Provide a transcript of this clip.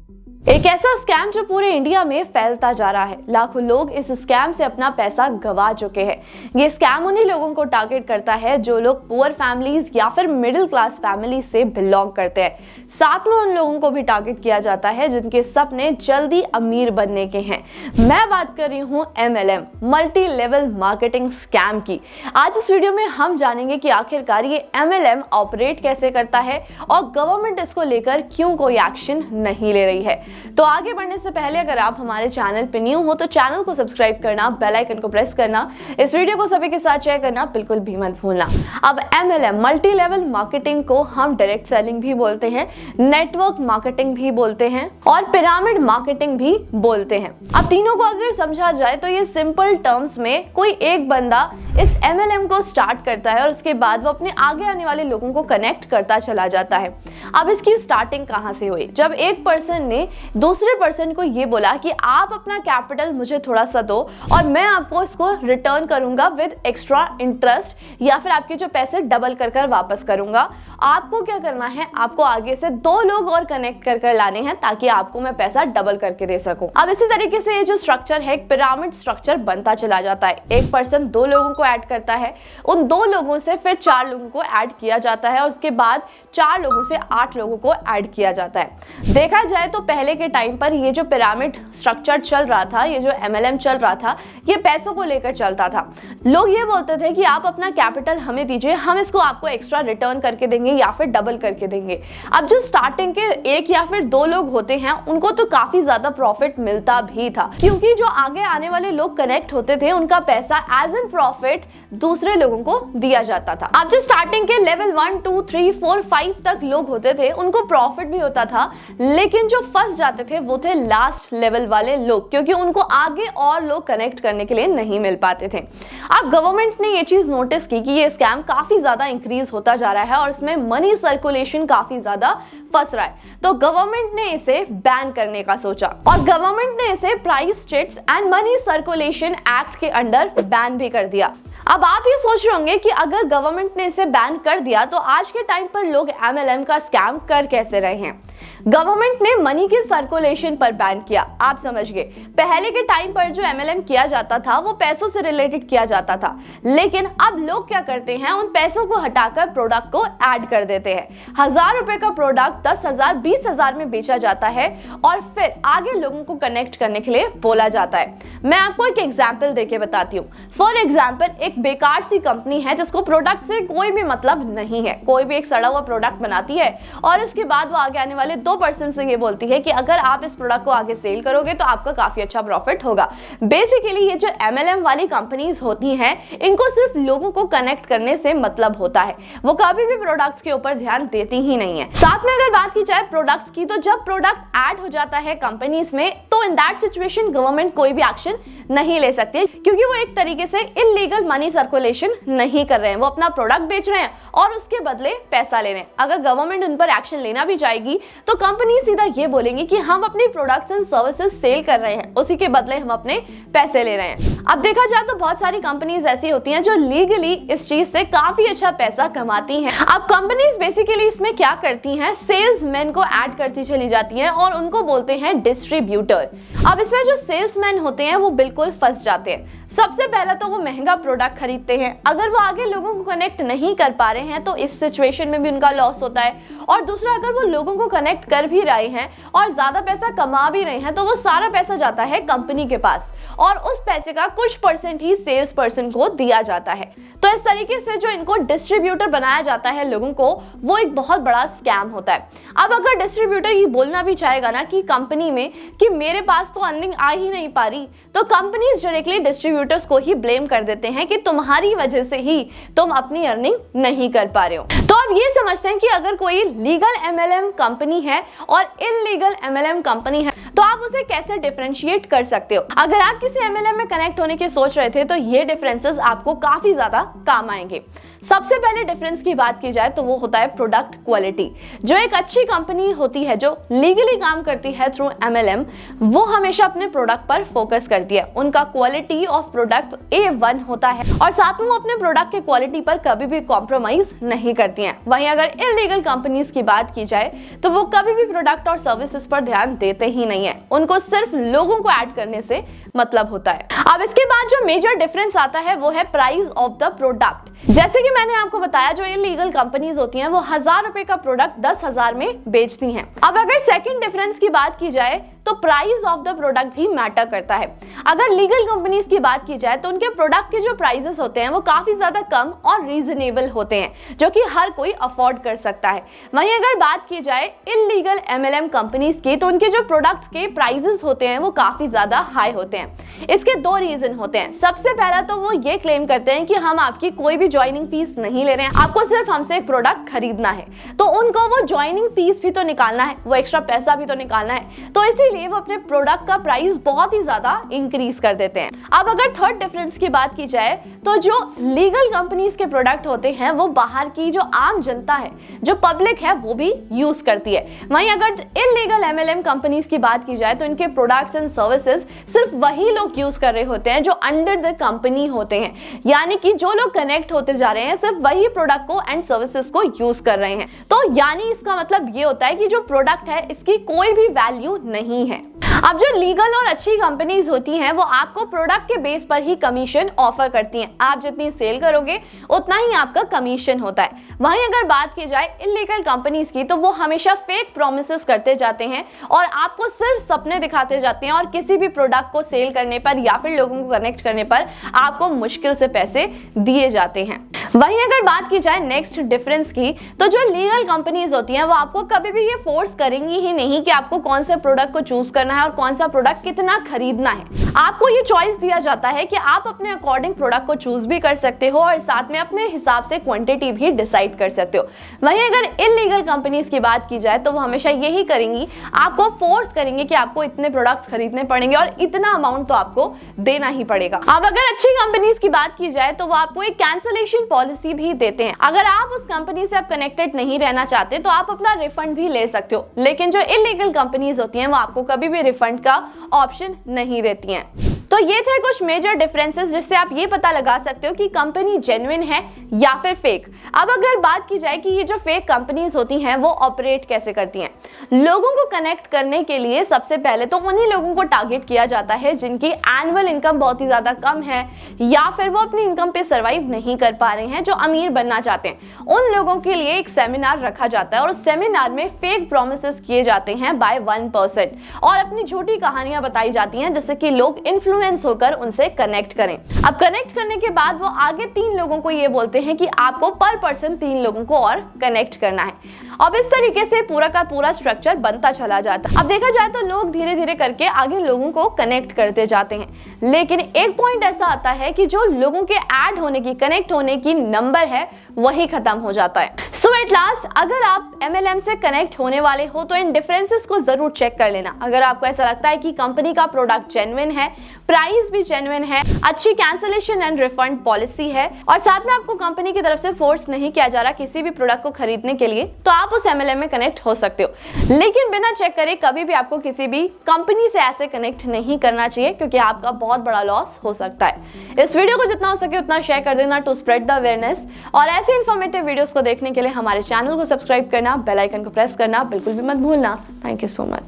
एक ऐसा स्कैम जो पूरे इंडिया में फैलता जा रहा है। लाखों लोग इस स्कैम से अपना पैसा गंवा चुके हैं। ये स्कैम उन्हीं लोगों को टारगेट करता है जो लोग पुअर फैमिलीज या फिर मिडिल क्लास फैमिली से बिलोंग करते हैं। साथ में उन लोगों को भी टारगेट किया जाता है जिनके सपने जल्दी अमीर बनने के हैं। मैं बात कर रही हूँ MLM, multi level marketing scam की। आज इस वीडियो में हम जानेंगे कि आखिरकार ये MLM ऑपरेट कैसे करता है और गवर्नमेंट इसको लेकर क्यों कोई एक्शन नहीं ले रही है। तो आगे बढ़ने से पहले अगर आप हमारे चैनल पे न्यू हो तो चैनल को सब्सक्राइब करना, बेल आइकन को प्रेस करना, इस वीडियो को सभी के साथ शेयर करना बिल्कुल भी मत भूलना। अब MLM मल्टी लेवल मार्केटिंग को हम डायरेक्ट सेलिंग भी बोलते हैं, नेटवर्क मार्केटिंग भी बोलते हैं और पिरामिड मार्केटिंग भी बोलते हैं। अब तीनों को अगर समझा जाए तो ये सिंपल टर्म्स में कोई एक बंदा इस MLM को स्टार्ट करता है और उसके बाद वो अपने आगे आने वाले लोगों को कनेक्ट करता चला जाता है। अब इसकी स्टार्टिंग कहां से हुई? जब एक पर्सन ने दूसरे पर्सन को ये बोला कि आप अपना कैपिटल मुझे थोड़ा सा दो और मैं आपको इसको रिटर्न करूंगा विद एक्स्ट्रा इंटरेस्ट, या फिर आपके जो पैसे डबल कर वापस करूंगा। आपको क्या करना है, आपको आगे से 2 लोग और कनेक्ट कर लाने हैं ताकि आपको मैं पैसा डबल करके दे सकूं। अब इसी तरीके से ये जो स्ट्रक्चर है एक पिरामिड स्ट्रक्चर बनता चला जाता है। एक पर्सन 2 लोगों को ऐड करता है, उन 2 लोगों से फिर 4 लोगों को ऐड किया जाता है और उसके बाद 4 लोगों से 8 लोगों को ऐड किया जाता है। देखा जाए तो पहले के टाइम पर ये जो पिरामिड स्ट्रक्चर चल रहा था, ये जो MLM चल रहा था, ये पैसों को लेकर चलता था। लोग ये बोलते थे कि आप अपना कैपिटल हमें दीजिए, हम इसको आपको एक्स्ट्रा रिटर्न करके देंगे या फिर डबल करके देंगे। अब जो स्टार्टिंग के 1 या फिर 2 लोग होते हैं उनको तो काफी ज्यादा प्रॉफिट मिलता भी था, क्योंकि जो आगे आने वाले लोग कनेक्ट होते थे उनका पैसा एज एन प्रॉफिट दूसरे लोगों को दिया जाता था। अब जो स्टार्टिंग के लेवल 1, 2, 3, 4, 5 तक लोग होते थे उनको प्रॉफिट भी होता था, लेकिन जो फंस जाते थे वो थे लास्ट लेवल वाले लोग, क्योंकि उनको आगे और लोग कनेक्ट करने के लिए नहीं मिल पाते थे। अब गवर्नमेंट ने ये चीज नोटिस की कि ये स्कैम काफी ज्यादा इंक्रीज होता जा रहा है और इसमें मनी सर्कुलेशन काफी ज्यादा फंस रहा है, तो गवर्नमेंट ने इसे बैन करने का सोचा और गवर्नमेंट ने इसे price chits and money circulation act के अंडर बैन भी कर दिया। अब आप ये सोच रहे होंगे कि अगर गवर्नमेंट ने इसे बैन कर दिया तो आज के टाइम पर लोग MLM का स्कैम कर कैसे रहे हैं? गवर्नमेंट ने मनी की सर्कुलेशन पर बैन किया। आप समझ गए, पहले के टाइम पर जो MLM किया जाता था वो पैसों से रिलेटेड किया जाता था, लेकिन अब लोग क्या करते हैं, उन पैसों को हटाकर प्रोडक्ट को ऐड कर देते हैं। 1000 रुपए का प्रोडक्ट 10,000 20,000 में बेचा जाता है और फिर आगे लोगों को कनेक्ट करने के लिए बोला जाता है। मैं आपको एक एग्जाम्पल देके बताती हूँ। फॉर एग्जाम्पल, एक बेकार सी कंपनी है जिसको प्रोडक्ट से कोई भी मतलब नहीं है, कोई भी एक सड़ा हुआ प्रोडक्ट बनाती है और उसके बाद वो आगे आने वाले 2 पर्सन से ये बोलती है कि अगर आप इस प्रोडक्ट को आगे सेल करोगे तो आपका काफी अच्छा प्रॉफिट होगा। बेसिकली ये जो MLM वाली कंपनीज होती हैं, इनको सिर्फ लोगों को कनेक्ट करने से मतलब होता है, वो कभी भी प्रोडक्ट्स के ऊपर ध्यान देती ही नहीं है। साथ में अगर बात की जाए प्रोडक्ट्स की, तो जब प्रोडक्ट ऐड हो जाता है कंपनीज में तो इन दैट सिचुएशन गवर्नमेंट कोई भी एक्शन नहीं ले सकती, क्योंकि वो एक तरीके से इलीगल मनी सर्कुलेशन नहीं कर रहे हैं। वो अपना प्रोडक्ट बेच रहे हैं और उसके बदले पैसा ले रहे हैं। अगर गवर्नमेंट उन पर एक्शन लेना भी जाएगी तो कंपनी सीधा ये बोलेंगी कि हम अपनी प्रोडक्ट्स एंड सर्विसेज सेल कर रहे हैं, उसी के बदले हम अपने पैसे ले रहे हैं। अब देखा जाए तो बहुत सारी कंपनीज ऐसी होती हैं जो लीगली इस चीज से काफी अच्छा पैसा कमाती हैं। अब कंपनीज बेसिकली इसमें क्या करती हैं, सेल्समैन को ऐड करती चली जाती हैं और उनको बोलते हैं डिस्ट्रीब्यूटर। अब इसमें जो सेल्समैन होते हैं वो बिल्कुल फंस जाते हैं। सबसे पहला तो वो महंगा प्रोडक्ट खरीदते हैं, अगर वो आगे लोगों को कनेक्ट नहीं कर पा रहे हैं तो इस सिचुएशन में भी उनका लॉस होता है। और दूसरा, अगर वो लोगों को कनेक्ट कर भी रहे हैं और ज्यादा पैसा कमा भी रहे हैं तो वो सारा पैसा जाता है कंपनी के पास और उस पैसे का कुछ % ही सेल्स पर्सन को दिया जाता है। तो इस तरीके से जो इनको डिस्ट्रीब्यूटर बनाया जाता है लोगों को, वो एक बहुत बड़ा स्कैम होता है। अब अगर डिस्ट्रीब्यूटर ये बोलना भी चाहेगा ना कि कंपनी में कि मेरे पास तो अर्निंग आ ही नहीं पा रही, तो कंपनीज डायरेक्टली डिस्ट्रीब्यूटर्स को ही ब्लेम कर देते हैं कि तुम्हारी वजह से ही तुम अपनी अर्निंग नहीं कर पा रहे हो। तो अब ये समझते हैं कि अगर कोई लीगल MLM कंपनी है और इलीगल MLM कंपनी है तो आप उसे कैसे डिफरेंशिएट कर सकते हो। अगर आप किसी MLM में कनेक्ट होने की सोच रहे थे तो ये डिफरेंसेस आपको काफी ज्यादा काम आएंगे। सबसे पहले डिफरेंस की बात की जाए तो वो होता है प्रोडक्ट क्वालिटी। जो एक अच्छी कंपनी होती है जो लीगली काम करती है थ्रू MLM, वो हमेशा अपने प्रोडक्ट पर फोकस करती है। उनका क्वालिटी ऑफ प्रोडक्ट A1 होता है और साथ में वो अपने प्रोडक्ट के क्वालिटी पर कभी भी कॉम्प्रोमाइज नहीं करती हैं। वहीं अगर इलीगल कंपनीज की बात की जाए तो वो कभी भी प्रोडक्ट और सर्विसेज पर ध्यान देते ही नहीं है। उनको सिर्फ लोगों को ऐड करने से मतलब होता है। अब इसके बाद जो मेजर डिफरेंस आता है वो है प्राइस ऑफ द प्रोडक्ट। जैसे कि मैंने आपको बताया, जो इलीगल कंपनीज होती हैं वो 1000 रुपए का प्रोडक्ट 10,000 में बेचती हैं। अब अगर सेकंड डिफरेंस की बात की जाए तो प्राइस ऑफ द प्रोडक्ट भी मैटर करता है। अगर लीगल कंपनीज की बात की जाए तो उनके प्रोडक्ट के जो प्राइसेस होते हैं वो काफी ज्यादा कम और रीजनेबल होते हैं, जो कि हर कोई अफोर्ड कर सकता है। वहीं अगर बात की जाए इलीगल MLM कंपनीज की तो उनके जो प्रोडक्ट्स के प्राइसेस होते हैं वो काफी ज्यादा हाई होते हैं। इसके दो रीजन होते हैं। सबसे पहला तो वो ये क्लेम करते हैं कि हम आपकी कोई भी ज्वाइनिंग फीस नहीं ले रहे हैं, आपको सिर्फ हमसे एक प्रोडक्ट खरीदना है। तो उनको वो ज्वाइनिंग फीस भी तो निकालना है, वो एक्स्ट्रा पैसा भी तो निकालना है, तो इसीलिए वो अपने प्रोडक्ट का प्राइस बहुत ही ज्यादा इंक्रीज कर देते हैं। अब अगर थर्ड डिफरेंस की बात की जाए तो जो लीगल कंपनीज के प्रोडक्ट होते हैं वो बाहर की जो आम जनता है, जो पब्लिक है, वो भी यूज करती है। वहीं अगर इलीगल MLM कंपनीज की बात की जाए तो इनके प्रोडक्ट्स एंड सर्विसेज सिर्फ वही लोग यूज कर रहे होते हैं जो अंडर द कंपनी होते हैं, यानी कि जो लोग कनेक्ट होते जा रहे हैं सिर्फ वही प्रोडक्ट को एंड सर्विसेज को यूज कर रहे हैं। तो यानी इसका मतलब ये होता है कि जो प्रोडक्ट है इसकी कोई भी वैल्यू नहीं है। अब जो लीगल और अच्छी कंपनीज होती हैं वो आपको प्रोडक्ट के बेस पर ही कमीशन ऑफर करती हैं। आप जितनी सेल करोगे उतना ही आपका कमीशन होता है। वहीं अगर बात की जाए इलीगल कंपनीज की तो वो हमेशा फेक प्रॉमिसेस करते जाते हैं और आपको सिर्फ सपने दिखाते जाते हैं और किसी भी प्रोडक्ट को सेल करने पर या फिर लोगों को कनेक्ट करने पर आपको मुश्किल से पैसे दिए जाते हैं। वहीं अगर बात की जाए नेक्स्ट डिफरेंस की तो जो लीगल कंपनीज होती हैं वो आपको कभी भी ये फोर्स करेंगी ही नहीं कि आपको कौन से प्रोडक्ट को चूज करना है और कौन सा प्रोडक्ट कितना खरीदना है। आपको ये चॉइस दिया जाता है कि आप अपने अकॉर्डिंग प्रोडक्ट को चूज भी कर सकते हो और साथ में अपने हिसाब से क्वांटिटी भी डिसाइड कर सकते हो। वहीं अगर इलीगल कंपनीज की बात की जाए तो वो हमेशा यही करेंगी, आपको फोर्स करेंगे कि आपको इतने प्रोडक्ट्स खरीदने पड़ेंगे और इतना अमाउंट तो आपको देना ही पड़ेगा। अब अगर अच्छी कंपनीज की बात की जाए तो वो आपको एक कैंसलेशन पॉलिसी भी देते हैं। अगर आप उस कंपनी से आप कनेक्टेड नहीं रहना चाहते तो आप अपना रिफंड भी ले सकते हो, लेकिन जो इलीगल कंपनीज होती हैं वो आपको कभी भी रिफंड का ऑप्शन नहीं देती हैं। तो ये थे कुछ मेजर डिफरेंसेस जिससे आप ये पता लगा सकते हो कि कंपनी जेन्युइन है या फिर फेक। अब अगर बात की जाए कि ये जो फेक कंपनीज होती हैं वो ऑपरेट कैसे करती हैं, लोगों को कनेक्ट करने के लिए सबसे पहले तो उन्हीं लोगों को टारगेट किया जाता है जिनकी एनुअल इनकम बहुत ही ज्यादा कम है या फिर वो अपनी इनकम पे सर्वाइव नहीं कर पा रहे हैं, जो अमीर बनना चाहते हैं। उन लोगों के लिए एक सेमिनार रखा जाता है और उस सेमिनार में फेक प्रॉमिसेस किए जाते हैं बाय 1% और अपनी झूठी कहानियां बताई जाती हैं जिससे कि लोग इन्फ्लुएंस होकर उनसे कनेक्ट करें। अब कनेक्ट करने के बाद वो आगे 3 लोगों को ये बोलते हैं कि आपको पर पर्सन 3 लोगों को और कनेक्ट करना है। अब इस तरीके से पूरा का पूरा स्ट्रक्चर बनता चला जाता है। अब देखा जाए तो लोग धीरे धीरे करके आगे लोगों को कनेक्ट करते जाते हैं, लेकिन एक पॉइंट ऐसा आता है कि जो लोगों के ऐड होने की, कनेक्ट होने की नंबर है वही खत्म हो जाता है। सो एट लास्ट अगर आप MLM से कनेक्ट होने वाले हो तो इन डिफरेंसेस को जरूर चेक कर लेना। अगर आपको ऐसा लगता है कि कंपनी का प्रोडक्ट जेन्युइन है, प्राइस भी जेन्युइन है, अच्छी कैंसलेशन एंड रिफंड पॉलिसी है और साथ में आपको कंपनी की तरफ से फोर्स नहीं किया जा रहा किसी भी प्रोडक्ट को खरीदने के लिए, तो आप उस MLM में कनेक्ट हो सकते हो। लेकिन बिना चेक करे कभी भी आपको किसी भी कंपनी से ऐसे कनेक्ट नहीं करना चाहिए, क्योंकि आपका बहुत बड़ा लॉस हो सकता है। इस वीडियो को जितना हो सके उतना शेयर कर देना टू स्प्रेड द अवेयरनेस, और ऐसे इन्फॉर्मेटिव वीडियोस को देखने के लिए हमारे चैनल को सब्सक्राइब करना, बेल आइकन को प्रेस करना बिल्कुल भी मत भूलना। Thank you so much.